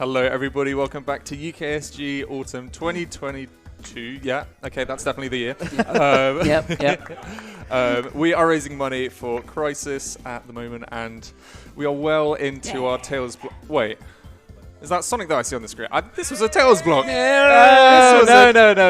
Hello, everybody. Welcome back to UKSG Autumn 2022. Yeah, okay, that's definitely the year. Yep. We are raising money for Crisis at the moment, and we are well into our Tails block. Wait. Is that Sonic that I see on the screen? This was a Tails block. No,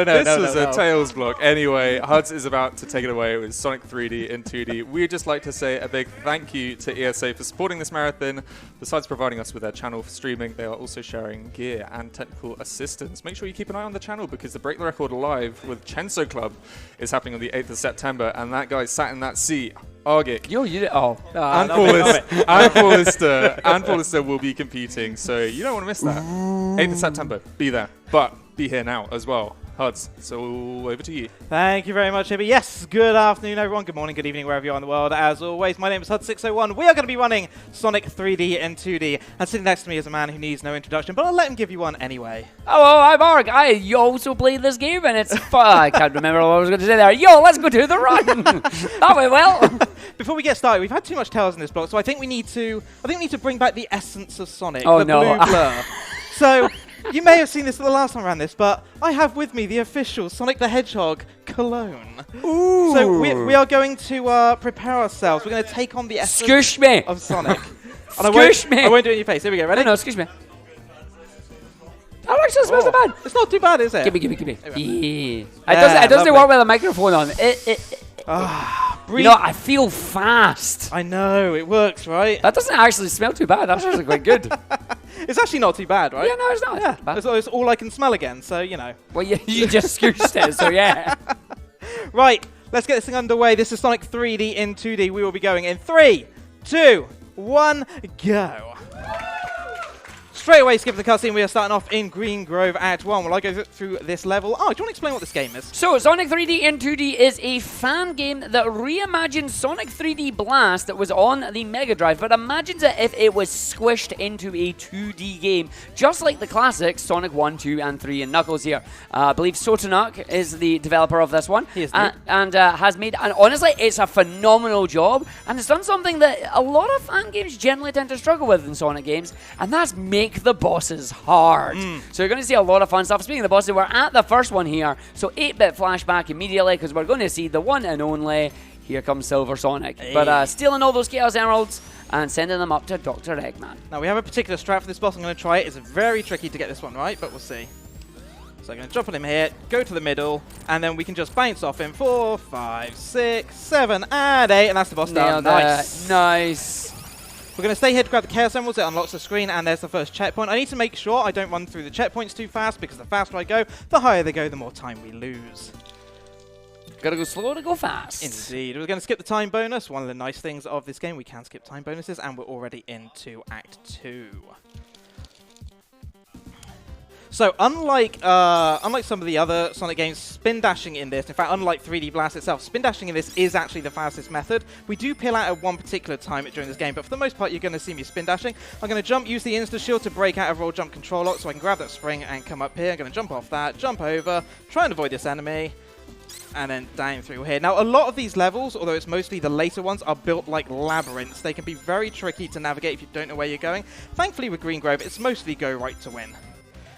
This was a Tails block. Anyway, Huds is about to take it away with Sonic 3D in 2D. We'd just like to say a big thank you to ESA for supporting this marathon. Besides providing us with their channel for streaming, they are also sharing gear and technical assistance. Make sure you keep an eye on the channel because the Break the Record Live with Chenso Club is happening on the 8th of September, and that guy sat in that seat. Argick. And Paulister will be competing, so you don't want to miss that. 8th of September, be there. But be here now as well. Huds, so over to you. Thank you very much, Ibby. Yes, good afternoon, everyone. Good morning, good evening, wherever you are in the world. As always, my name is Hud601. We are going to be running Sonic 3D in 2D. And sitting next to me is a man who needs no introduction, but I'll let him give you one anyway. Hello, I'm Arg. I also played this game, and it's fun. I can't remember what I was going to say there. Yo, let's go to the run. That went well. Before we get started, we've had too much Tails in this block, so I think we need to bring back the essence of Sonic. Oh, the no. blue blur. So, you may have seen this the last time around this, but I have with me the official Sonic the Hedgehog cologne. Ooh. So we are going to prepare ourselves. We're going to take on the essence of Sonic. And I won't do it in your face. Here we go. Ready? No, excuse me. That actually smells not bad. It's not too bad, is it? Give me. Yeah. It doesn't work with a microphone on. You know, I feel fast. I know, it works, right? That doesn't actually smell too bad. That's actually quite good. It's actually not too bad, right? Yeah, no, it's not. Yeah, bad. it's all I can smell again, so, you know. Well, you just scooched it, so yeah. Right, let's get this thing underway. This is Sonic 3D in 2D. We will be going in 3, 2, 1, go. Straight away, skip the cutscene. We are starting off in Green Grove Act 1. Will I go through this level? Oh, do you want to explain what this game is? So, Sonic 3D in 2D is a fan game that reimagined Sonic 3D Blast that was on the Mega Drive, but imagines it if it was squished into a 2D game, just like the classics Sonic 1, 2, and 3 and Knuckles here. I believe Sotanuk is the developer of this one, he is and has made, and honestly, it's a phenomenal job, and it's done something that a lot of fan games generally tend to struggle with in Sonic games, and that's make the bosses hard. So you're going to see a lot of fun stuff. Speaking of the bosses, we're at the first one here, so 8-bit flashback immediately because we're going to see the one and only. Here comes Silver Sonic. Hey. But stealing all those Chaos Emeralds and sending them up to Dr. Eggman. Now we have a particular strat for this boss. I'm going to try it. It's very tricky to get this one right, but we'll see. So I'm going to jump on him here, go to the middle, and then we can just bounce off him. 4, 5, 6, 7, and 8, and that's the boss done. Nice. We're going to stay here to grab the Chaos Emeralds. It unlocks the screen, and there's the first checkpoint. I need to make sure I don't run through the checkpoints too fast, because the faster I go, the higher they go, the more time we lose. Gotta go slow to go fast. Indeed. We're going to skip the time bonus. One of the nice things of this game, we can skip time bonuses, and we're already into Act 2. So, unlike some of the other Sonic games, spin dashing in this, in fact, unlike 3D Blast itself, spin dashing in this is actually the fastest method. We do peel out at one particular time during this game, but for the most part, you're going to see me spin dashing. I'm going to jump, use the Insta Shield to break out of roll jump control lock so I can grab that spring and come up here. I'm going to jump off that, jump over, try and avoid this enemy, and then down through here. Now, a lot of these levels, although it's mostly the later ones, are built like labyrinths. They can be very tricky to navigate if you don't know where you're going. Thankfully, with Green Grove, it's mostly go right to win.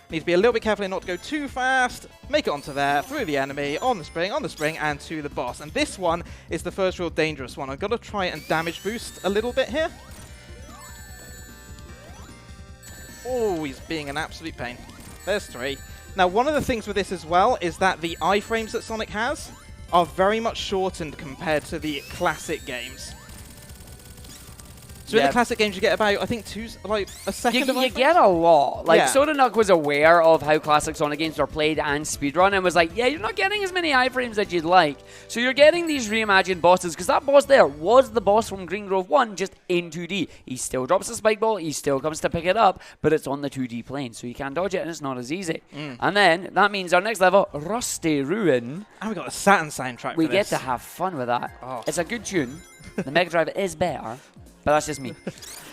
Need to be a little bit careful not to go too fast. Make it onto there, through the enemy, on the spring, and to the boss. And this one is the first real dangerous one. I've got to try and damage boost a little bit here. Oh, he's being an absolute pain. There's 3. Now, one of the things with this as well is that the iframes that Sonic has are very much shortened compared to the classic games. So in the classic games, you get about, I think, a second of You get a lot. Like, yeah. Sotanuk was aware of how classic Sonic games are played and speedrun and was like, yeah, you're not getting as many iframes as you'd like. So you're getting these reimagined bosses, because that boss there was the boss from Green Grove 1, just in 2D. He still drops the spike ball, he still comes to pick it up, but it's on the 2D plane, so you can't dodge it, and it's not as easy. And then, that means our next level, Rusty Ruin. And we got a Saturn soundtrack We for get this. to have fun with that. Oh. It's a good tune. The Mega Drive is better. But that's just me.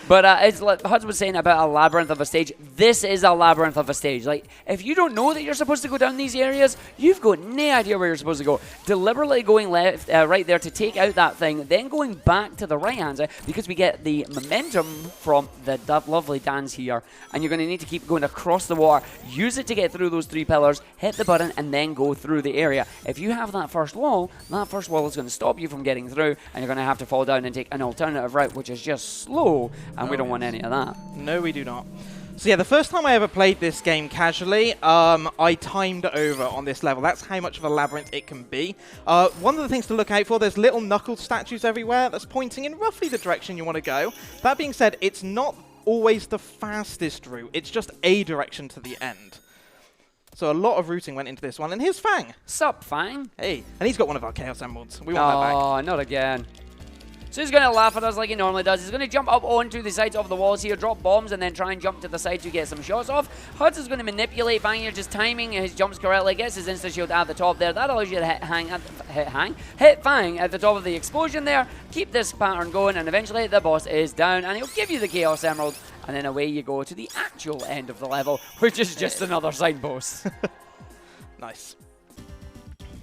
But it's like Hudson was saying about a labyrinth of a stage. This is a labyrinth of a stage. Like, if you don't know that you're supposed to go down these areas, you've got no idea where you're supposed to go. Deliberately going left, right there to take out that thing, then going back to the right-hand side, because we get the momentum from the lovely dance here. And you're going to need to keep going across the water, use it to get through those 3 pillars, hit the button, and then go through the area. If you have that first wall is going to stop you from getting through, and you're going to have to fall down and take an alternative route, which is just slow, and we don't want any of that. No, we do not. So yeah, the first time I ever played this game casually, I timed over on this level. That's how much of a labyrinth it can be. One of the things to look out for, there's little knuckle statues everywhere that's pointing in roughly the direction you want to go. That being said, it's not always the fastest route. It's just a direction to the end. So a lot of routing went into this one. And here's Fang. Sup, Fang? Hey, and he's got one of our Chaos Emeralds. We want that back. Oh, not again. So he's going to laugh at us like he normally does. He's going to jump up onto the sides of the walls here, drop bombs, and then try and jump to the side to get some shots off. Hudson's going to manipulate Fang here, just timing his jumps correctly, gets his insta-shield at the top there. That allows you to hit Fang at the top of the explosion there, keep this pattern going, and eventually the boss is down, and he'll give you the Chaos Emerald, and then away you go to the actual end of the level, which is just another signpost. Nice.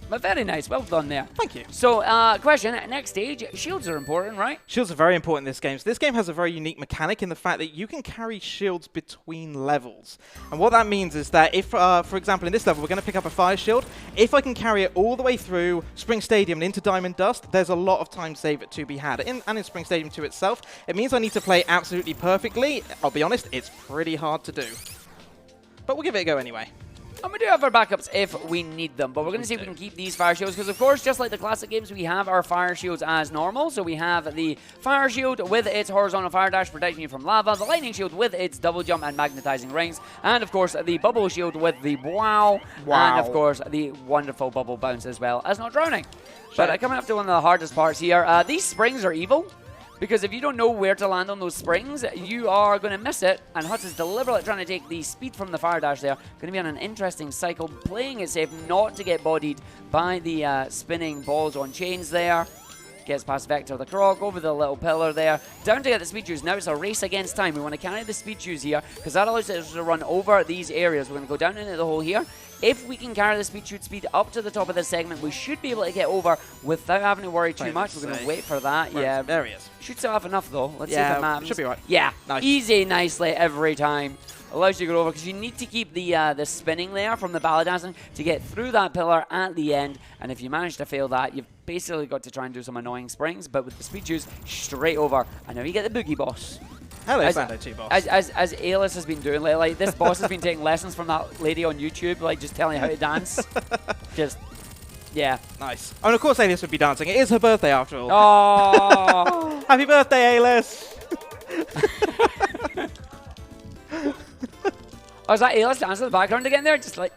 But very nice, well done there. Thank you. So, question, next stage, shields are important, right? Shields are very important in this game. So this game has a very unique mechanic in the fact that you can carry shields between levels. And what that means is that if, for example, in this level, we're going to pick up a fire shield. If I can carry it all the way through Spring Stadium and into Diamond Dust, there's a lot of time save to be had. And in Spring Stadium to itself, it means I need to play absolutely perfectly. I'll be honest, it's pretty hard to do. But we'll give it a go anyway. And we do have our backups if we need them, but we're going to see if we can keep these fire shields, because of course, just like the classic games, we have our fire shields as normal. So we have the fire shield with its horizontal fire dash protecting you from lava, the lightning shield with its double jump and magnetizing rings, and of course the bubble shield with the wow. And of course the wonderful bubble bounce as well as not drowning. Sure. But coming up to one of the hardest parts here, these springs are evil. Because if you don't know where to land on those springs, you are going to miss it. And Hudson's deliberately trying to take the speed from the fire dash there. Going to be on an interesting cycle, playing it safe not to get bodied by the spinning balls on chains there. Gets past Vector the Croc, over the little pillar there, down to get the speed shoes. Now it's a race against time. We want to carry the speed shoes here, because that allows us to run over these areas. We're going to go down into the hole here. If we can carry the speed shoot speed up to the top of this segment, we should be able to get over without having to worry too much. We're going to wait for that. Yeah, there he is. Shoots it off enough though. Let's see if it matters. Should be right. Yeah, nice. Easy, nicely every time. Allows you to go over, because you need to keep the spinning there from the ballet dancing to get through that pillar at the end. And if you manage to fail that, you've basically got to try and do some annoying springs. But with the speed shoes, straight over. And now you get the boogie boss. Hello, Sando 2 boss. As Alis has been doing lately, this boss has been taking lessons from that lady on YouTube, like just telling you how to dance. Just, yeah. Nice. Oh, and of course Alis would be dancing. It is her birthday after all. Oh! Happy birthday, Alis! Oh, is that Alis dancing in the background again there? Just like...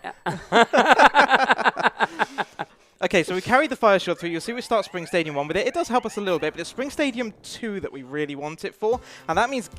Okay, so we carried the fire shield through. You'll see we start Spring Stadium 1 with it. It does help us a little bit, but it's Spring Stadium 2 that we really want it for. And that means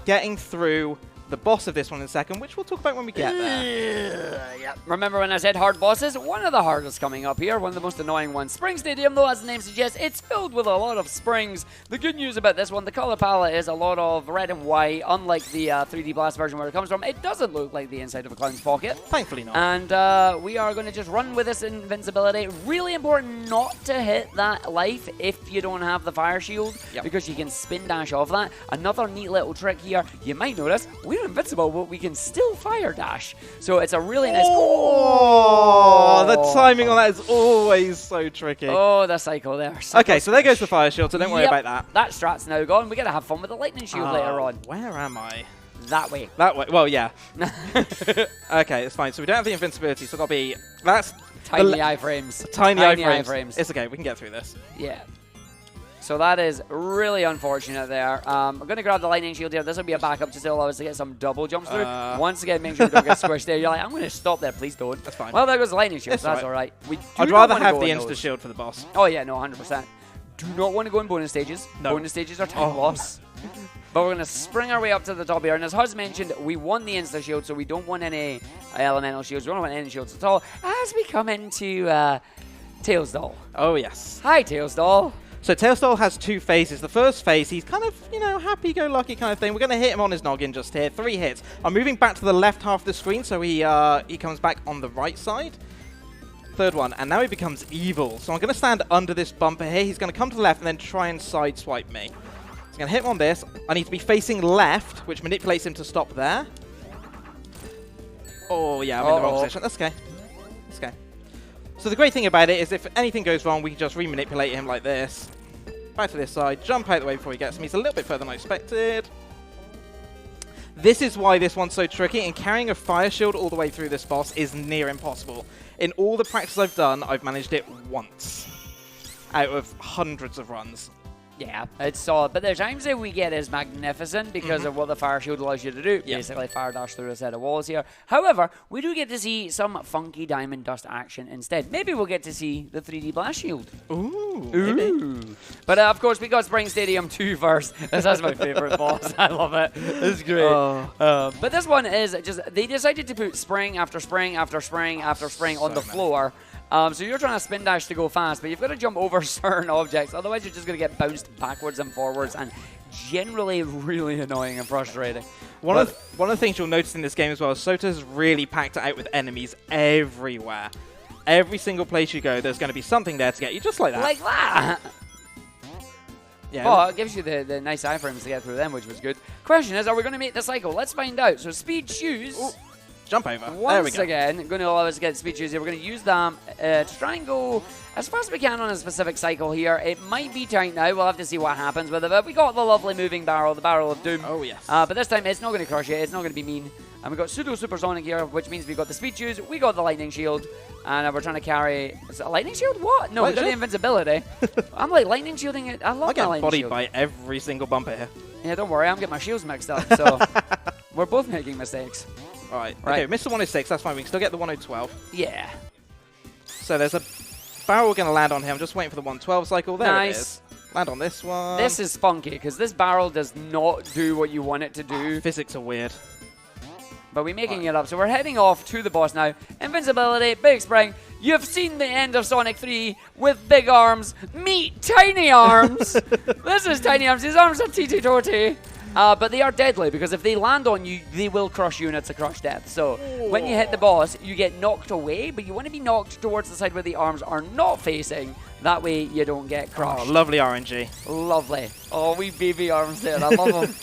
getting through the boss of this one in a second, which we'll talk about when we get there. Yep. Remember when I said hard bosses? One of the hardest coming up here, one of the most annoying ones. Spring Stadium, though, as the name suggests, it's filled with a lot of springs. The good news about this one, the color palette is a lot of red and white, unlike the 3D Blast version where it comes from. It doesn't look like the inside of a clown's pocket. Thankfully not. And we are going to just run with this invincibility. Really important not to hit that life if you don't have the fire shield, because you can spin dash off that. Another neat little trick here, you might notice, we're invincible, but we can still fire dash. So it's a really nice... Oh, the timing on that is always so tricky. Oh, the cycle there. Okay, so there goes the fire shield, so don't worry about that. That strat's now gone. We're going to have fun with the lightning shield later on. Where am I? That way. That way. Well, yeah. Okay, it's fine. So we don't have the invincibility, so it'll be... That's... Tiny iframes. Tiny iframes. It's okay. We can get through this. Yeah. So that is really unfortunate there. I'm going to grab the lightning shield here. This will be a backup to still allow us to get some double jumps through. Once again, make sure we don't get squished there. You're like, I'm going to stop there. Please don't. That's fine. Well, there goes the lightning shield. So that's all right. I'd rather have the insta-shield for the boss. Oh, yeah. No, 100%. Do not want to go in bonus stages. No. Bonus stages are time loss. But we're going to spring our way up to the top here. And as Huz mentioned, we won the insta-shield, so we don't want any elemental shields. We don't want any shields at all. As we come into Tails Doll. Oh, yes. Hi, Tails Doll. So Tailstyle has 2 phases. The first phase, he's kind of, you know, happy-go-lucky kind of thing. We're going to hit him on his noggin just here. 3 hits. I'm moving back to the left half of the screen, so he comes back on the right side. Third one, and now he becomes evil. So I'm going to stand under this bumper here. He's going to come to the left and then try and sideswipe me. So I'm going to hit him on this. I need to be facing left, which manipulates him to stop there. Oh, yeah, I'm in the wrong position. That's okay. That's okay. So the great thing about it is if anything goes wrong, we can just re-manipulate him like this. Back to this side, jump out the way before he gets me. He's a little bit further than I expected. This is why this one's so tricky, and carrying a fire shield all the way through this boss is near impossible. In all the practice I've done, I've managed it once out of hundreds of runs. Yeah, it's solid. But the times that we get is magnificent because of what the fire shield allows you to do. Yep. Basically, fire dash through a set of walls here. However, we do get to see some funky diamond dust action instead. Maybe we'll get to see the 3D blast shield. Ooh. Maybe. But of course, we got Spring Stadium 2 first. That's my favorite boss. I love it. It's great. But this one is just, they decided to put spring after spring after spring after spring on the floor. So you're trying to spin dash to go fast, but you've got to jump over certain objects. Otherwise, you're just going to get bounced backwards and forwards, and generally really annoying and frustrating. One of the things you'll notice in this game as well is Sota's really packed it out with enemies everywhere. Every single place you go, there's going to be something there to get you, just like that. Like that! Yeah. Well, it gives you the nice iframes to get through them, which was good. Question is, are we going to make the cycle? Let's find out. So speed shoes... Ooh. Jump over. Once again, going to allow us to get speed shoes here. We're going to use them to try and go as fast as we can on a specific cycle here. It might be tight now. We'll have to see what happens with it. But we got the lovely moving barrel, the barrel of doom. Oh, yes. But this time, it's not going to crush it. It's not going to be mean. And we've got pseudo supersonic here, which means we've got the speed shoes. We got the lightning shield. And we're trying to carry... Is it a lightning shield? What? No, we got the invincibility. I'm like lightning shielding it. I love my lightning bodied shield. by every single bumper here. Yeah, don't worry. I'm getting my shields mixed up. So we're both making mistakes. Right. Okay, missed the 106, that's fine. We can still get the 1012. Yeah. So there's a barrel we're going to land on here. I'm just waiting for the 112 cycle. There it is. Land on this one. This is funky, because this barrel does not do what you want it to do. Physics are weird. But we're making it up. So we're heading off to the boss now. Invincibility, big spring. You've seen the end of Sonic 3 with big arms. Meet tiny arms. This is tiny arms. His arms are teety-totty. But they are deadly, because if they land on you, they will crush you and it's a crush death. So when you hit the boss, you get knocked away, but you want to be knocked towards the side where the arms are not facing. That way you don't get crushed. Oh, lovely RNG. Lovely. Oh, wee baby arms there. I love them.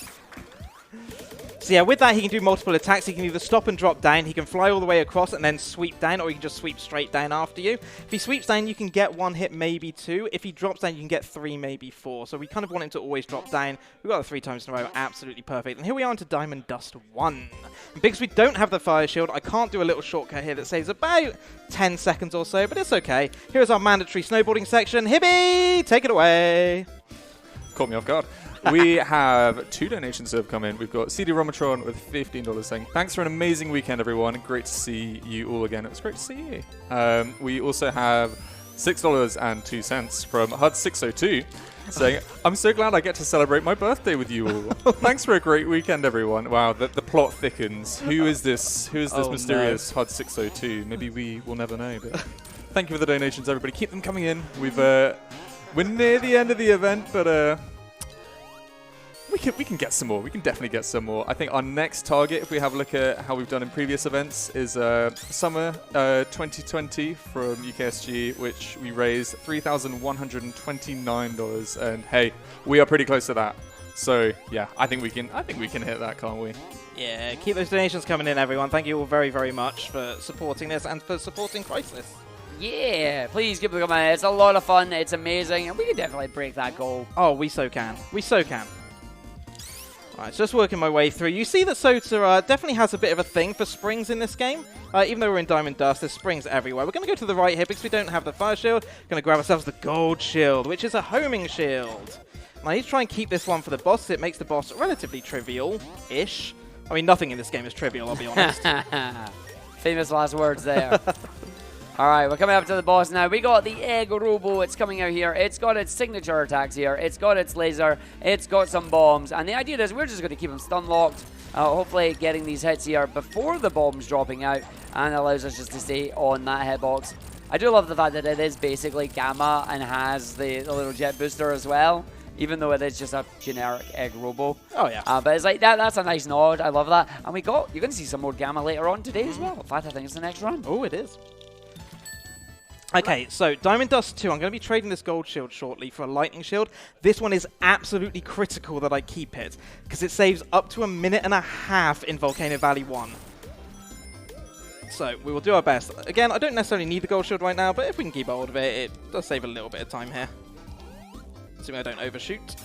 So yeah, with that he can do multiple attacks. He can either stop and drop down, he can fly all the way across and then sweep down, or he can just sweep straight down after you. If he sweeps down, you can get 1 hit, maybe 2. If he drops down, you can get 3, maybe 4. So we kind of want him to always drop down. We got it 3 times in a row, absolutely perfect. And here we are into Diamond Dust 1. And because we don't have the fire shield, I can't do a little shortcut here that saves about 10 seconds or so, but it's okay. Here's our mandatory snowboarding section. Hibby, take it away. Caught me off guard. We have 2 donations that have come in. We've got CD Romatron with $15 saying, thanks for an amazing weekend, everyone. Great to see you all again. It was great to see you. We also have $6.02 from HUD602 saying, I'm so glad I get to celebrate my birthday with you all. Thanks for a great weekend, everyone. Wow, the plot thickens. Who is this? Who is this mysterious HUD602? Maybe we will never know. But thank you for the donations, everybody. Keep them coming in. We're near the end of the event, but we can get some more. We can definitely get some more. I think our next target, if we have a look at how we've done in previous events, is Summer 2020 from UKSG, which we raised $3,129. And hey, we are pretty close to that. So yeah, I think we can hit that, can't we? Yeah, keep those donations coming in, everyone. Thank you all very, very much for supporting this and for supporting Crisis. Yeah, please keep them coming in. It's a lot of fun. It's amazing, and we can definitely break that goal. Oh, we so can. We so can. Alright, just working my way through. You see that Sota definitely has a bit of a thing for springs in this game. Even though we're in Diamond Dust, there's springs everywhere. We're going to go to the right here because we don't have the fire shield. We're going to grab ourselves the gold shield, which is a homing shield. Now, I need to try and keep this one for the boss. It makes the boss relatively trivial-ish. I mean, nothing in this game is trivial, I'll be honest. Famous last words there. Alright, we're coming up to the boss now. We got the Egg Robo. It's coming out here. It's got its signature attacks here. It's got its laser. It's got some bombs. And the idea is we're just going to keep them stun locked. Hopefully getting these hits here before the bombs dropping out. And allows us just to stay on that hitbox. I do love the fact that it is basically Gamma and has the little jet booster as well, even though it is just a generic egg robo. Oh, yeah. But it's like, that's a nice nod. I love that. And you're going to see some more Gamma later on today as well. In fact, I think it's the next run. Oh, it is. Okay, so Diamond Dust 2, I'm going to be trading this Gold Shield shortly for a Lightning Shield. This one is absolutely critical that I keep it, because it saves up to 1.5 minutes in Volcano Valley 1. So, we will do our best. Again, I don't necessarily need the Gold Shield right now, but if we can keep hold of it, it does save a little bit of time here. Assuming I don't overshoot.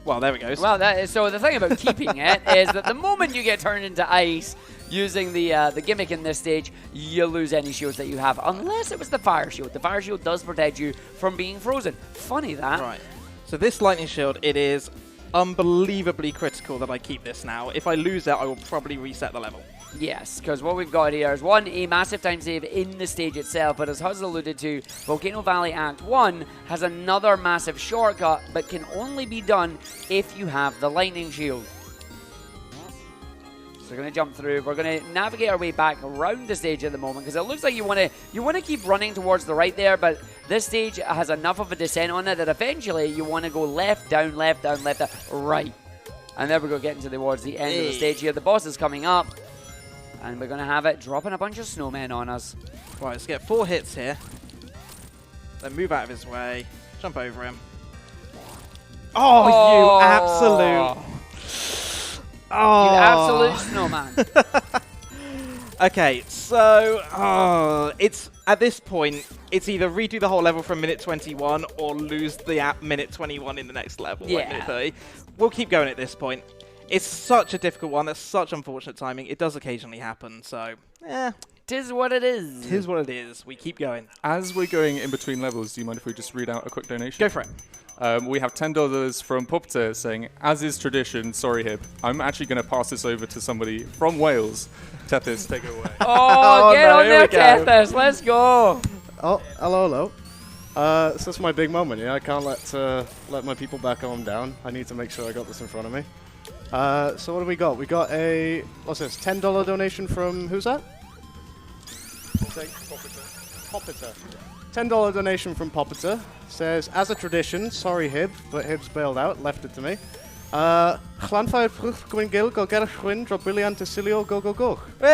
Well, there we go. Well, so the thing about keeping it is that the moment you get turned into ice, using the gimmick in this stage, you lose any shields that you have, unless it was the fire shield. The fire shield does protect you from being frozen. Funny that. Right. So this lightning shield, it is unbelievably critical that I keep this now. If I lose it, I will probably reset the level. Yes, because what we've got here is, one, a massive time save in the stage itself, but as Huz alluded to, Volcano Valley Act 1 has another massive shortcut, but can only be done if you have the lightning shield. So we're going to jump through. We're going to navigate our way back around the stage at the moment, because it looks like you want to keep running towards the right there, but this stage has enough of a descent on it that eventually you want to go left, down, left, down, left, down, right. And there we go, getting towards the end of the stage here. The boss is coming up, and we're going to have it dropping a bunch of snowmen on us. Right, let's get 4 hits here. Then move out of his way. Jump over him. Oh, you absolute... Oh. You absolute snowman. Okay, so it's at this point, it's either redo the whole level from minute 21 or lose the minute 21 in the next level. Yeah. Like minute 30. We'll keep going at this point. It's such a difficult one. That's such unfortunate timing. It does occasionally happen, so Tis what it is. Tis what it is. We keep going. As we're going in between levels, do you mind if we just read out a quick donation? Go for it. We have $10 from Puppeter saying, as is tradition, sorry Hib, I'm actually going to pass this over to somebody from Wales. Tethys, take it away. Oh, get on there, Tethys. Let's go. Oh, hello. So that's my big moment, yeah? I can't let my people back home down. I need to make sure I got this in front of me. So what do we got? We got a, what's this, $10 donation from, who's that? Puppeter. $10 donation from Puppeter. Says, as a tradition, sorry Hib, but Hib's bailed out, left it to me. Chlanfau'r Prwch Gwyn Gil, go get a chwyn, dro bilion Tecilio, go go go. Hey!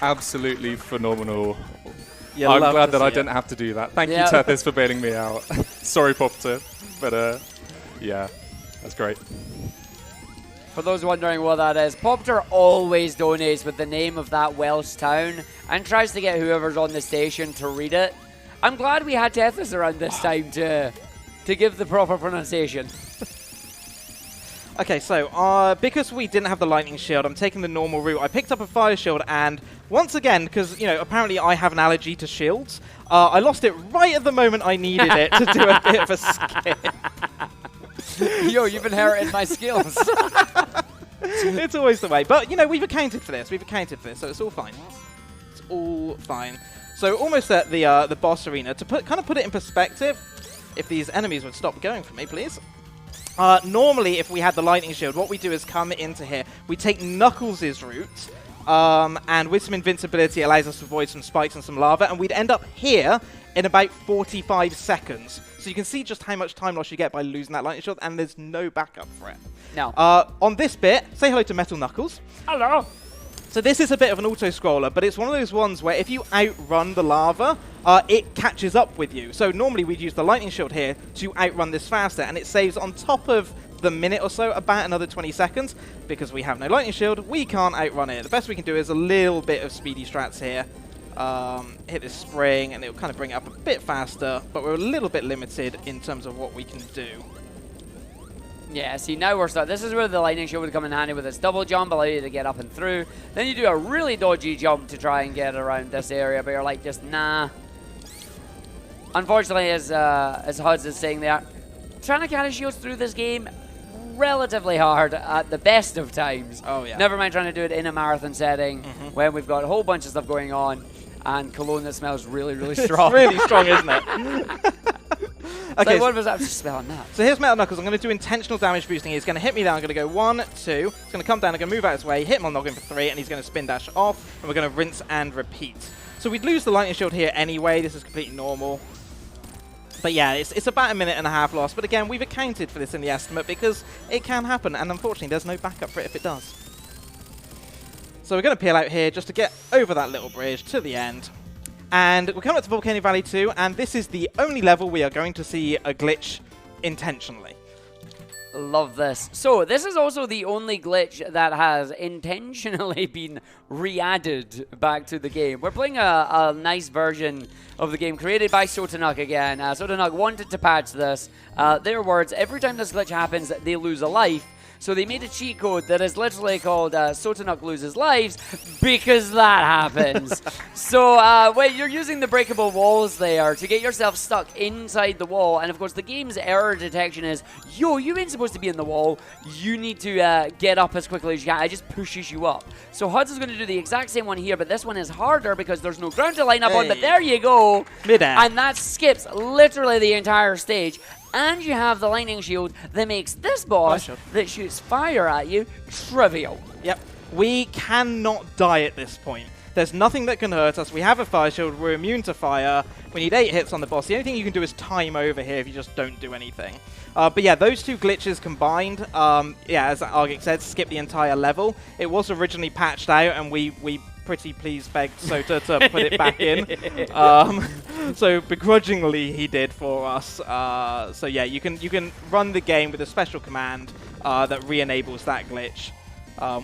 Absolutely phenomenal. You I'm love glad to that I see didn't it. have to do that. Thank you, Tethys, for bailing me out. Sorry, Puppeter, but yeah, that's great. For those wondering what that is, Puppeter always donates with the name of that Welsh town and tries to get whoever's on the station to read it. I'm glad we had Tethys around this time to give the proper pronunciation. Okay, so because we didn't have the lightning shield, I'm taking the normal route. I picked up a fire shield, and once again, because apparently I have an allergy to shields, I lost it right at the moment I needed it to do a bit of a skip. Yo, you've inherited my skills. It's always the way, but we've accounted for this. So it's all fine. It's all fine. So almost at the boss arena. To kind of put it in perspective, if these enemies would stop going for me, please. Normally, if we had the lightning shield, what we do is come into here. We take Knuckles' route, and with some invincibility, it allows us to avoid some spikes and some lava, and we'd end up here in about 45 seconds. So you can see just how much time loss you get by losing that lightning shield, and there's no backup for it. No. On this bit, say hello to Metal Knuckles. Hello. So this is a bit of an auto-scroller, but it's one of those ones where if you outrun the lava, it catches up with you. So normally we'd use the lightning shield here to outrun this faster, and it saves on top of the minute or so about another 20 seconds. Because we have no lightning shield, we can't outrun it. The best we can do is a little bit of speedy strats here. Hit this spring, and it'll kind of bring it up a bit faster, but we're a little bit limited in terms of what we can do. Yeah, see, now we're starting. This is where the lightning shield would come in handy with its double jump, allow you to get up and through. Then you do a really dodgy jump to try and get around this area, but you're like, just nah. Unfortunately, as Huz is saying there, trying to carry shields through this game, relatively hard at the best of times. Oh, yeah. Never mind trying to do it in a marathon setting when we've got a whole bunch of stuff going on and cologne that smells really, really strong. It's really strong, isn't it? Okay, So what was that spelling that? So here's Metal Knuckles. I'm going to do intentional damage boosting. He's going to hit me down. I'm going to go 1, 2. He's going to come down. I'm going to move out his way, hit him on noggin for 3, and he's going to spin dash off. And we're going to rinse and repeat. So we'd lose the lightning shield here anyway. This is completely normal. But yeah, it's about a minute and a half loss. But again, we've accounted for this in the estimate because it can happen. And unfortunately, there's no backup for it if it does. So we're going to peel out here just to get over that little bridge to the end. And we're coming up to Volcano Valley 2, and this is the only level we are going to see a glitch intentionally. Love this. So this is also the only glitch that has intentionally been re-added back to the game. We're playing a nice version of the game created by Sotanuk again. Sotanuk wanted to patch this. Their words, every time this glitch happens, they lose a life. So they made a cheat code that is literally called Sotanuk loses lives because that happens. So when you're using the breakable walls there to get yourself stuck inside the wall, and of course the game's error detection is, yo, you ain't supposed to be in the wall. You need to get up as quickly as you can. It just pushes you up. So Huds is going to do the exact same one here, but this one is harder because there's no ground to line up on. But there you go. Mid-air. And that skips literally the entire stage. And you have the lightning shield that makes this boss that shoots fire at you trivial. Yep. We cannot die at this point. There's nothing that can hurt us. We have a fire shield. We're immune to fire. We need 8 hits on the boss. The only thing you can do is time over here if you just don't do anything. But yeah, those two glitches combined, yeah, as Argick said, skip the entire level. It was originally patched out, and we pretty please begged Sota to put it back in. So begrudgingly he did for us. So yeah, you can run the game with a special command that re-enables that glitch.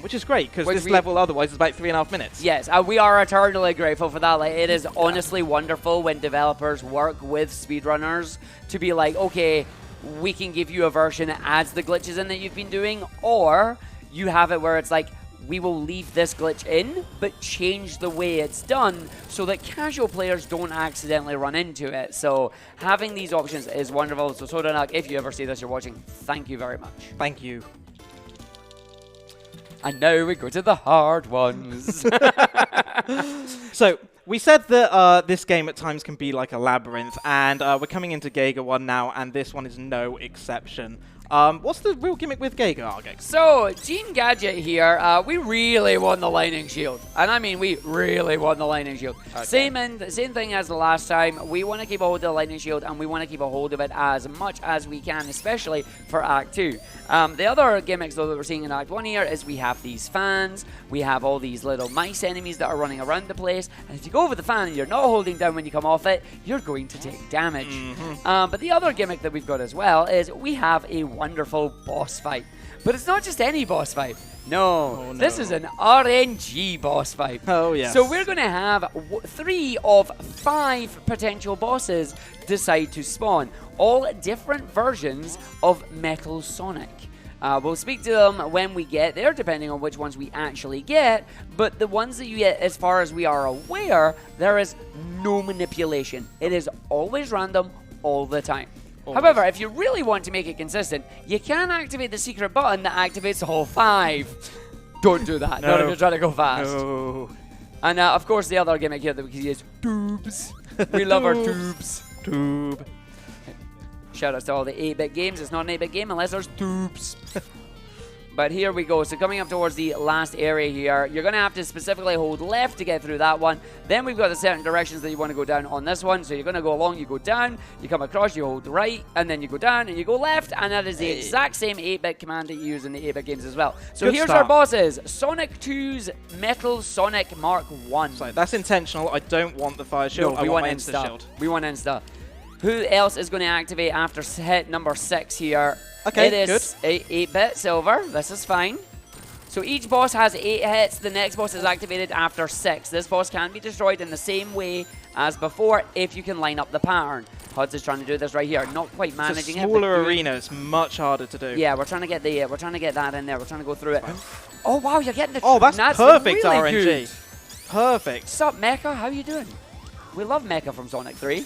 Which is great, because this level otherwise is about 3.5 minutes. Yes, we are eternally grateful for that. Like, it is honestly wonderful when developers work with speedrunners to be like, okay, we can give you a version that adds the glitches in that you've been doing, or you have it where it's like, we will leave this glitch in, but change the way it's done so that casual players don't accidentally run into it. So having these options is wonderful. So Sodanuk, if you ever see this, you're watching, thank you very much. Thank you. And now we go to the hard ones. So we said that this game at times can be like a labyrinth, and we're coming into Geiger 1 now, and this one is no exception. What's the real gimmick with Geiger, Argick? So, Gene Gadget here, we really won the lightning shield. And I mean, we really won the lightning shield. Okay. Same thing as the last time. We want to keep a hold of the lightning shield, and we want to keep a hold of it as much as we can, especially for Act 2. The other gimmicks, though, that we're seeing in Act 1 here is we have these fans. We have all these little mice enemies that are running around the place. And if you go over the fan and you're not holding down when you come off it, you're going to take damage. Mm-hmm. But the other gimmick that we've got as well is we have a wonderful boss fight. But it's not just any boss fight. No, this is an RNG boss fight. Oh, yes. So we're going to have 3 of 5 potential bosses decide to spawn. All different versions of Metal Sonic. We'll speak to them when we get there, depending on which ones we actually get. But the ones that you get, as far as we are aware, there is no manipulation. It is always random all the time. Always. However, if you really want to make it consistent, you can activate the secret button that activates all 5. Don't do that. Not if you're trying to go fast. No. And of course, the other gimmick here that we can use is tubes. We love our tubes. Tube. Shout out to all the 8-bit games. It's not an 8-bit game unless there's tubes. But here we go. So coming up towards the last area here, you're going to have to specifically hold left to get through that one. Then we've got the certain directions that you want to go down on this one. So you're going to go along, you go down, you come across, you hold right, and then you go down and you go left. And that is the exact same 8-bit command that you use in the 8-bit games as well. So here's our bosses. Sonic 2's Metal Sonic Mark 1. So that's intentional. I don't want the fire shield. No, we want Insta shield. We want Insta. Who else is going to activate after hit number 6 here? Okay, it is 8-bit silver. This is fine. So each boss has 8 hits. The next boss is activated after 6. This boss can be destroyed in the same way as before if you can line up the pattern. Huds is trying to do this right here. Not quite managing it. It's a smaller arena. It's much harder to do. Yeah, we're trying to get that in there. We're trying to go through it. Oh wow, you're getting the. Oh, that's perfect really RNG. Good. Perfect. What's up, Mecha? How you doing? We love Mecha from Sonic 3.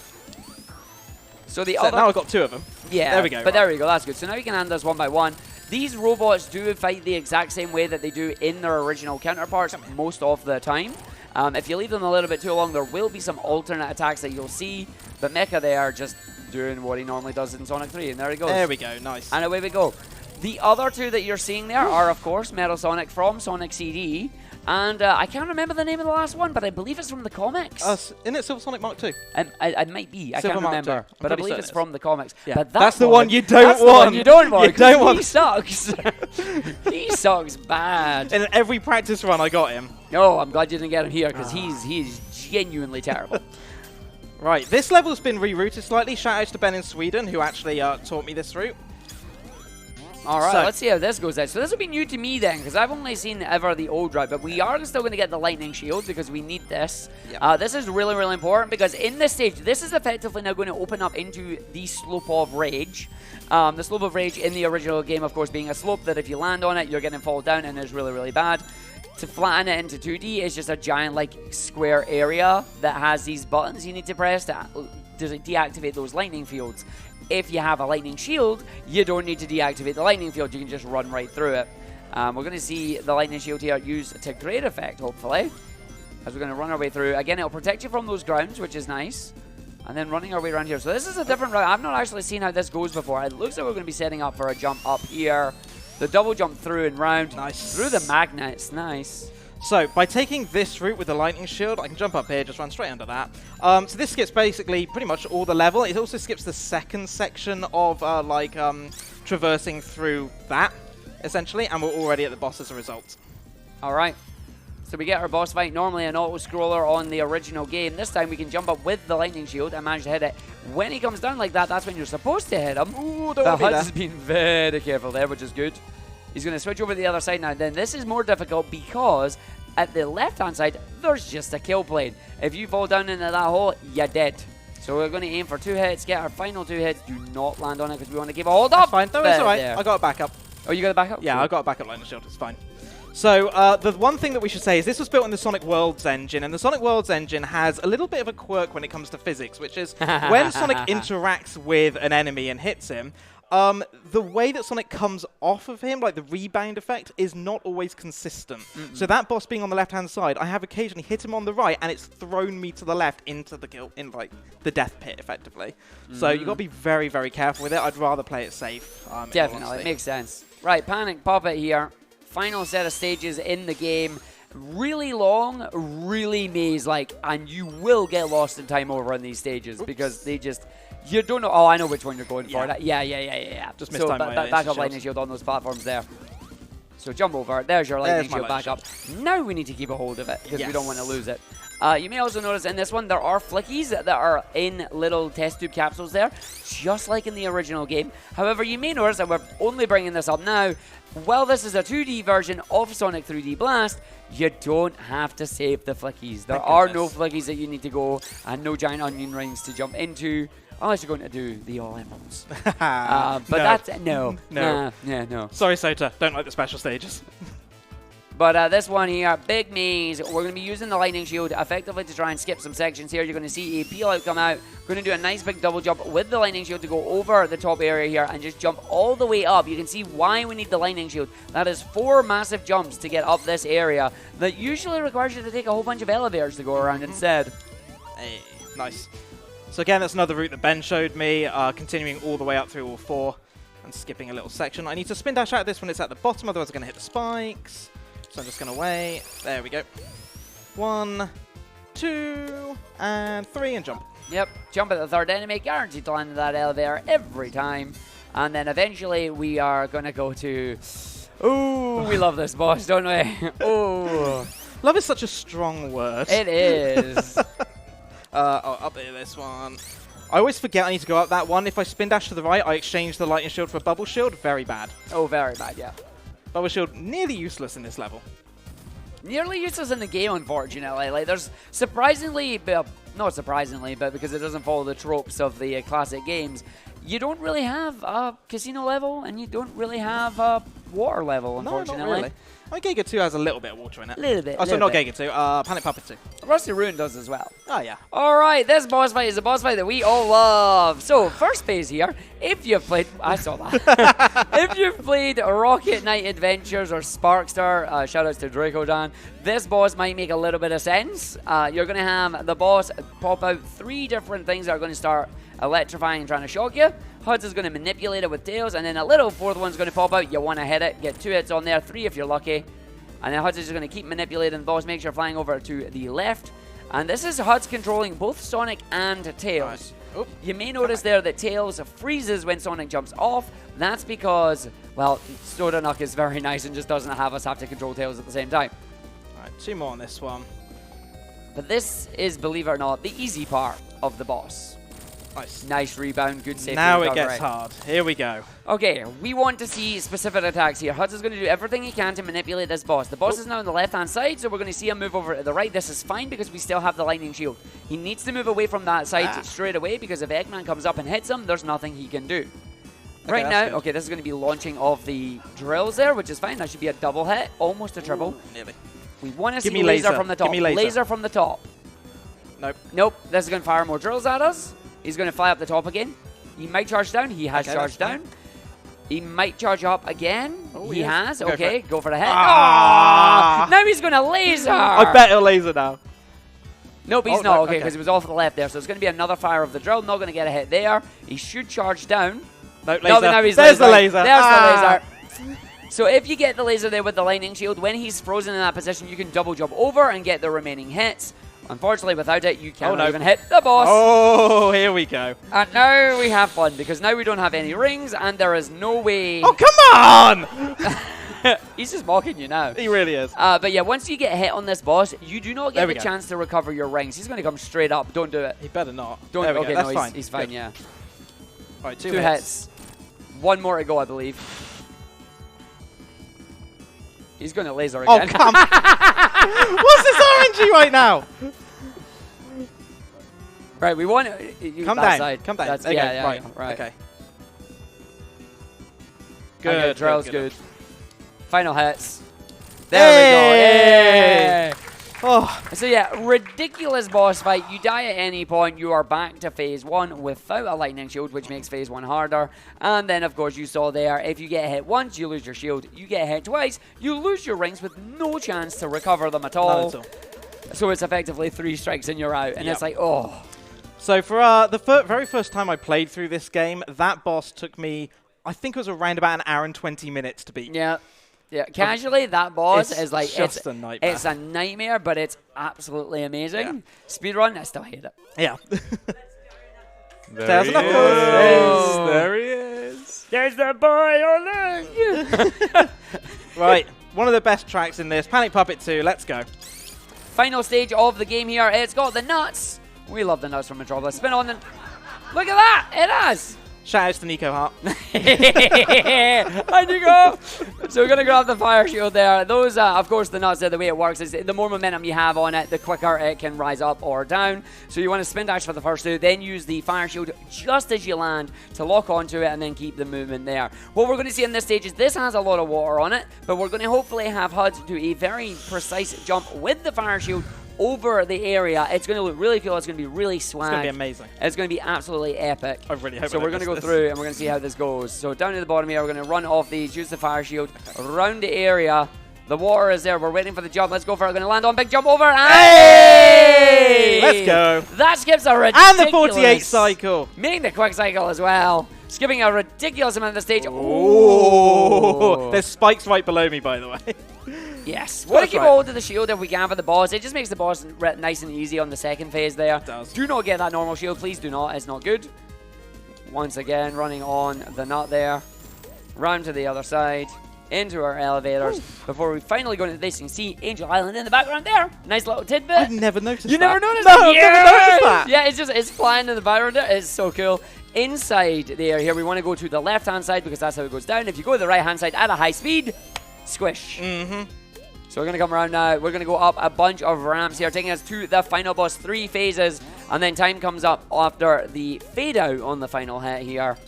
So now I've got 2 of them. Yeah, there we go. But there we go, that's good. So now you can hand us one by one. These robots do fight the exact same way that they do in their original counterparts most of the time. If you leave them a little bit too long, there will be some alternate attacks that you'll see. But Mecha, they are just doing what he normally does in Sonic 3, and there he goes. There we go, nice. And away we go. The other two that you're seeing there are, of course, Metal Sonic from Sonic CD, and I can't remember the name of the last one, but I believe it's from the comics. Isn't it Silver Sonic Mark II? I might be. I Silver can't Mark remember, II. but I believe it's from the comics. Yeah. But that's the one you don't that's want. The one you don't want. You don't want. He sucks. He sucks bad. In every practice run, I got him. No, I'm glad you didn't get him here because he's genuinely terrible. Right, this level's been rerouted slightly. Shout out to Ben in Sweden who actually taught me this route. All right, So- let's see how this goes out. So this will be new to me then, because I've only seen ever the old route, but we are still going to get the lightning shield because we need this. Yep. This is really, really important because in this stage, this is effectively now going to open up into the Slope of Rage. The Slope of Rage in the original game, of course, being a slope that if you land on it, you're going to fall down and is really, really bad. To flatten it into 2D is just a giant, like, square area that has these buttons you need to press to deactivate those lightning fields. If you have a lightning shield, you don't need to deactivate the lightning field. You can just run right through it. We're going to see the lightning shield here used to great effect, hopefully, as we're going to run our way through. Again, it'll protect you from those grounds, which is nice. And then running our way around here. So this is a different route. I've not actually seen how this goes before. It looks like we're going to be setting up for a jump up here. The double jump through and round. Nice. Through the magnets. Nice. So, by taking this route with the lightning shield, I can jump up here, just run straight under that. So this skips basically pretty much all the level. It also skips the second section of, traversing through that, essentially, and we're already at the boss as a result. All right. So we get our boss fight, normally an auto-scroller on the original game. This time we can jump up with the lightning shield and manage to hit it. When he comes down like that, that's when you're supposed to hit him. Ooh, But don't Hud's been very careful there, which is good. He's going to switch over to the other side now. Then this is more difficult because at the left-hand side, there's just a kill plane. If you fall down into that hole, you're dead. So we're going to aim for 2 hits, get our final 2 hits. Do not land on it because we want to keep a hold up. Fine, no, it's alright. I got it back up. Oh, you got it back up? Yeah, Cool. I got it back up lightning shield. It's fine. So the one thing that we should say is this was built in the Sonic Worlds engine, and the Sonic Worlds engine has a little bit of a quirk when it comes to physics, which is when Sonic interacts with an enemy and hits him, the way that Sonic comes off of him, like the rebound effect, is not always consistent. So that boss being on the left-hand side, I have occasionally hit him on the right, and it's thrown me to the left into the kill, in like the death pit, effectively. So you got to be very, very careful with it. I'd rather play it safe. In all Definitely, honesty. makes sense. Right, Panic Puppet here. Final set of stages in the game. Really long, really maze-like, and you will get lost in time over on these stages because they just... You don't know... Oh, I know which one you're going for. Yeah. Just missed time by back up lightning shield on those platforms there. So jump over. There's your lightning shield back up. Now we need to keep a hold of it because we don't want to lose it. You may also notice in this one there are flickies that are in little test tube capsules there, just like in the original game. However, you may notice, and we're only bringing this up now, while this is a 2D version of Sonic 3D Blast, you don't have to save the flickies. There are no flickies that you need to go, and no giant onion rings to jump into, unless you're going to do the all emeralds. But that's... No. Sorry, Sota. Don't like the special stages. But this one here, big maze. We're going to be using the lightning shield effectively to try and skip some sections here. You're going to see a peel out come out. We're going to do a nice big double jump with the lightning shield to go over the top area here and just jump all the way up. You can see why we need the lightning shield. That is 4 massive jumps to get up this area that usually requires you to take a whole bunch of elevators to go around instead. Hey, nice. So again, that's another route that Ben showed me, continuing all the way up through all 4 and skipping a little section. I need to spin dash out of this when it's at the bottom, otherwise I'm going to hit the spikes. So I'm just going to wait. There we go. 1, 2, and 3, and jump. Yep, jump at the third enemy, guaranteed to land in that elevator every time. And then eventually we are going to go to... Ooh, we love this boss, don't we? Ooh. Love is such a strong word. It is. Up there, this one. I always forget I need to go up that one. If I spin dash to the right, I exchange the lightning shield for a bubble shield. Very bad. Oh, very bad, yeah. Bubble shield nearly useless in this level. Nearly useless in the game, unfortunately. Like, there's surprisingly, well, not surprisingly, but because it doesn't follow the tropes of the classic games, you don't really have a casino level, and you don't really have a water level, unfortunately. No, not really. I mean, Giga 2 has a little bit of water in it. A little bit. Oh, so not Giga 2, Panic Puppet 2. Rusty Ruin does as well. Oh, yeah. Alright, this boss fight is a boss fight that we all love. So, first phase here, if you've played... I saw that. If you've played Rocket Knight Adventures or Sparkstar, shoutouts to Draco Dan, this boss might make a little bit of sense. You're going to have the boss pop out 3 different things that are going to start electrifying and trying to shock you. Huds is going to manipulate it with tails, and then a little fourth one's going to pop out. You want to hit it, get 2 hits on there, 3 if you're lucky. And then Huds is just going to keep manipulating the boss, make sure you're flying over to the left. And this is Huds controlling both Sonic and Tails. Nice. You may notice there that Tails freezes when Sonic jumps off. That's because, well, Soda Nuck is very nice and just doesn't have us have to control Tails at the same time. Alright, 2 more on this one. But this is, believe it or not, the easy part of the boss. Nice rebound, good safety Now recovery. it gets hard. Here we go. Okay, we want to see specific attacks here. Huds is going to do everything he can to manipulate this boss. The boss is now on the left-hand side, so we're going to see him move over to the right. This is fine because we still have the lightning shield. He needs to move away from that side straight away because if Eggman comes up and hits him, there's nothing he can do. Right now, okay, this is going to be launching of the drills there, which is fine. That should be a double hit, almost a triple. Nearly. We want to see me laser laser from the top. Give me laser. Laser from the top. Nope. Nope. This is going to fire more drills at us. He's going to fly up the top again. He might charge down. He has charged down. He might charge up again. Oh, he has. Okay, Okay, go for the hit. Ah! Now he's going to laser. I bet he'll laser now. Nope, he's Oh, not. no, Okay, because he was off to the left there. So it's going to be another fire of the drill. Not going to get a hit there. He should charge down. No, laser. No, but now he's There's the lasering. laser. There's Ah! the laser. So if you get the laser there with the lightning shield, when he's frozen in that position, you can double jump over and get the remaining hits. Unfortunately, without it, you cannot even hit the boss. Oh, here we go. And now we have fun, because now we don't have any rings, and there is no way... Oh, come on! He's just mocking you now. He really is. But yeah, once you get hit on this boss, you do not get There the we go. chance to recover your rings. He's going to come straight up. Don't do it. He better not. Don't. There we Okay, go. That's no, fine. he's fine, Good. yeah. All right, 2 2 hits. 1 more to go, I believe. He's going to laser again. Oh, come What's this orangey right now? Right, we want Come that down. side. Come down. That's, There you yeah, go. yeah, Right. right. Okay. Okay, Good. drill's good. Final hits. There we go. Yay! Oh, So yeah, ridiculous boss fight. You die at any point, you are back to phase 1 without a lightning shield, which makes phase 1 harder. And then, of course, you saw there, if you get hit once, you lose your shield. You get hit twice, you lose your rings with no chance to recover them at all. not at all. So it's effectively 3 strikes and you're out. And it's like, oh. So for the very first time I played through this game, that boss took me, I think it was around about 1 hour and 20 minutes to beat. Yeah. Yeah, casually, that boss It's is like, just a nightmare. It's a nightmare, but it's absolutely amazing. Yeah. Speedrun, I still hate it. Yeah. There Tails he and is. knuckles. There he is. There's the boy on Right. One of the best tracks in this. Panic Puppet 2. Let's go. Final stage of the game here. It's got the nuts. We love the nuts from Metropolis. Spin on the... Look at that. It has. Shout outs to Nico Hart. How'd you go? So we're going to grab the fire shield there. Those, of course, the nuts there, the way it works is the more momentum you have on it, the quicker it can rise up or down. So you want to spin dash for the first 2, then use the fire shield just as you land to lock onto it and then keep the movement there. What we're going to see in this stage is this has a lot of water on it, but we're going to hopefully have Huds do a very precise jump with the fire shield over the area. It's going to look really cool. It's going to be really swag. It's going to be amazing. It's going to be absolutely epic. I really hope So I we're don't going to go miss through and we're going to see how this goes. So down to the bottom here, we're going to run off these, use the fire shield, around the area. The water is there. We're waiting for the jump. Let's go for it. We're going to land on big jump over. Hey! Let's go. That skips a ridiculous... And the 48 cycle. Meaning the quick cycle as well. Skipping a ridiculous amount of the stage. Oh. There's spikes right below me, by the way. Yes. We're going to keep hold of the shield if we can for the boss. It just makes the boss nice and easy on the second phase there. It does. Do not get that normal shield. Please do not. It's not good. Once again, running on the nut there. Round to the other side. Into our elevators. Before we finally go into this, you can see Angel Island in the background there. Nice little tidbit. I've never noticed that. You never noticed No, that? I've never noticed that. Yeah, it's flying in the background there. It's so cool. Inside there, here we want to go to the left-hand side because that's how it goes down. If you go to the right-hand side at a high speed, squish. Mm-hmm. So we're going to come around now. We're going to go up a bunch of ramps here, taking us to the final boss, 3 phases. And then time comes up after the fade out on the final hit here.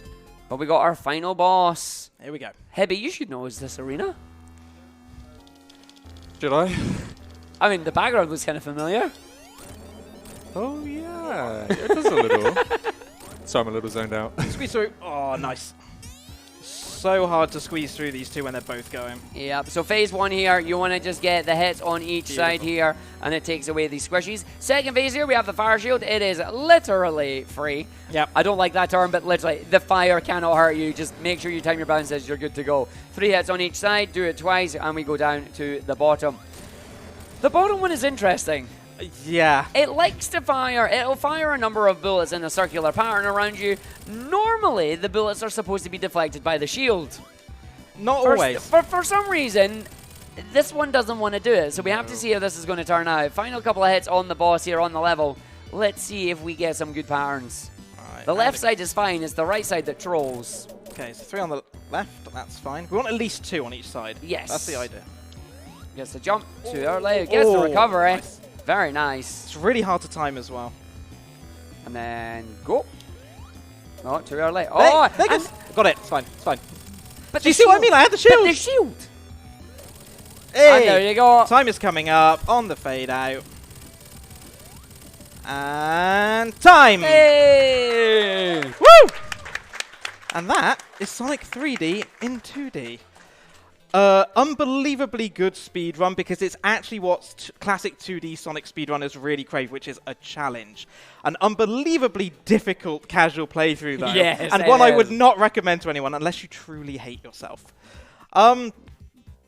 But we got our final boss. Here we go. Hebby, you should know this arena. Should I? I mean, the background was kind of familiar. Oh, yeah. It does a little. So I'm a little zoned out. Squeeze through. Oh, nice. so hard to squeeze through these two when they're both going. Yeah, so phase 1 here, you want to just get the hits on each side here, and it takes away these squishies. Second phase here, we have the fire shield. It is literally free. Yep. I don't like that term, but literally, the fire cannot hurt you. Just make sure you time your bounces, you're good to go. 3 hits on each side, do it twice, and we go down to the bottom. The bottom one is interesting. Yeah. It likes to fire. It'll fire a number of bullets in a circular pattern around you. Normally, the bullets are supposed to be deflected by the shield. Not always. For some reason, this one doesn't want to do it, so we have to see how this is going to turn out. Final couple of hits on the boss here on the level. Let's see if we get some good patterns. Right, the left side is fine. It's the right side that trolls. Okay, so 3 on the left. That's fine. We want at least 2 on each side. Yes. That's the idea. Gets the jump too early. Gets the recovery. Nice. Very nice. It's really hard to time as well. And then go. Not too early. Oh, got it. It's fine. It's fine. But Do you see what I mean? I had the shield. But the shield. Hey. And there you go. Time is coming up on the fade out. And time. Hey. Woo! And that is Sonic 3D in 2D. Unbelievably good speedrun because it's actually what classic 2D Sonic speedrunners really crave, which is a challenge. An unbelievably difficult casual playthrough, though. Yes, and one I would not recommend to anyone unless you truly hate yourself.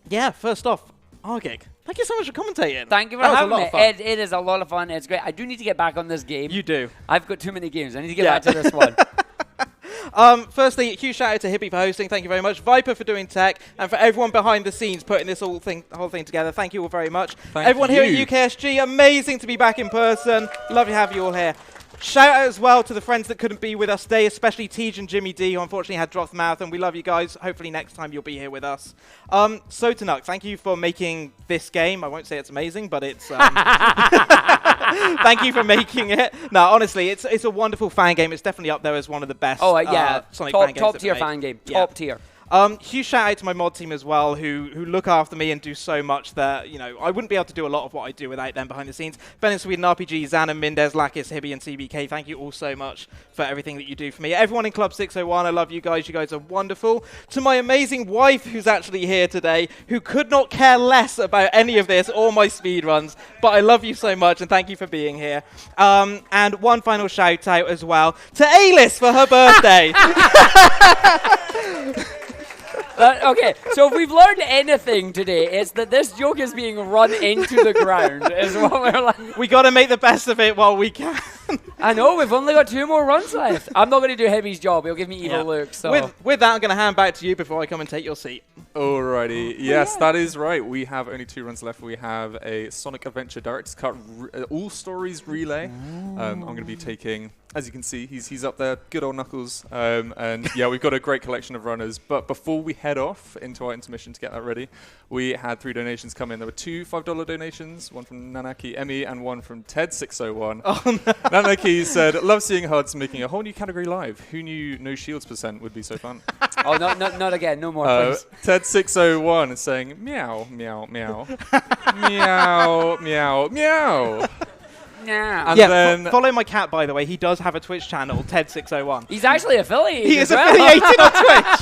Yeah, first off, Argick, thank you so much for commentating. Thank you for having me. It is a lot of fun. It's great. I do need to get back on this game. You do. I've got too many games. I need to get back to this one. Firstly, huge shout out to Hippie for hosting. Thank you very much. Viper for doing tech, and for everyone behind the scenes putting this whole thing together. Thank you all very much. Everyone here at UKSG, amazing to be back in person. Love to have you all here. Shout out as well to the friends that couldn't be with us today, especially Tej and Jimmy D, who unfortunately had dropped the marathon. We love you guys. Hopefully next time you'll be here with us. Sotanuk, thank you for making this game. I won't say it's amazing, but it's... thank you for making it. No, honestly, it's a wonderful fan game. It's definitely up there as one of the best Sonic fan games. Top tier fan game. Top tier. Huge shout out to my mod team as well, who look after me and do so much that, you know, I wouldn't be able to do a lot of what I do without them behind the scenes. Ben and Sweden RPG, Xana, Mendez, Lakis, Hibby, and CBK, thank you all so much for everything that you do for me. Everyone in Club 601, I love you guys. You guys are wonderful. To my amazing wife, who's actually here today, who could not care less about any of this or my speedruns, but I love you so much and thank you for being here. And one final shout out as well to A-List for her birthday. Okay, so if we've learned anything today, it's that this joke is being run into the ground, is what we're like. We got to make the best of it while we can. I know, we've only got 2 more runs left. I'm not going to do Hibby's job. He'll give me evil looks. So. With that, I'm going to hand back to you before I come and take your seat. Alrighty. Yes, that is right. We have only 2 runs left. We have a Sonic Adventure Director's Cut All Stories Relay. I'm going to be taking... As you can see, he's up there, good old Knuckles. And yeah, we've got a great collection of runners. But before we head off into our intermission to get that ready, we had 3 donations come in. There were 2 $5 donations, one from Nanaki Emmy and one from Ted601. Oh, no. Nanaki said, love seeing HUDs making a whole new category live. Who knew no shields % would be so fun? Oh, not again. No more, please. Ted601 is saying, meow, meow, meow. Meow, meow, meow. And yeah, follow my cat, by the way. He does have a Twitch channel, Ted601. He's actually affiliated. He is affiliated on Twitch.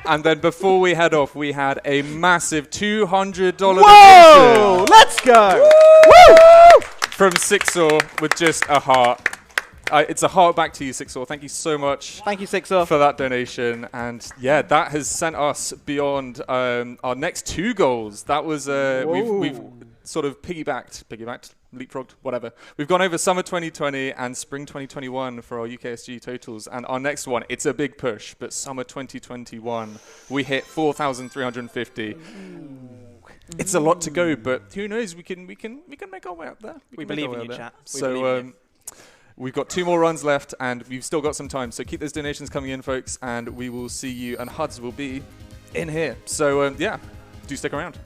And then before we head off, we had a massive $200 Whoa! donation. Let's go! Woo! From Sixor with just a heart. It's a heart back to you, Sixor. Thank you so much. Thank you, Sixor, for that donation. And yeah, that has sent us beyond our next 2 goals. That was we've sort of piggybacked, leapfrogged, whatever. We've gone over summer 2020 and spring 2021 for our UKSG totals. And our next one, it's a big push, but summer 2021, we hit 4,350. It's a lot to go, but who knows? We can make our way up there. We believe in you, chat. So we've got 2 more runs left, and we've still got some time. So keep those donations coming in, folks, and we will see you. And HUDs will be in here. So yeah, do stick around.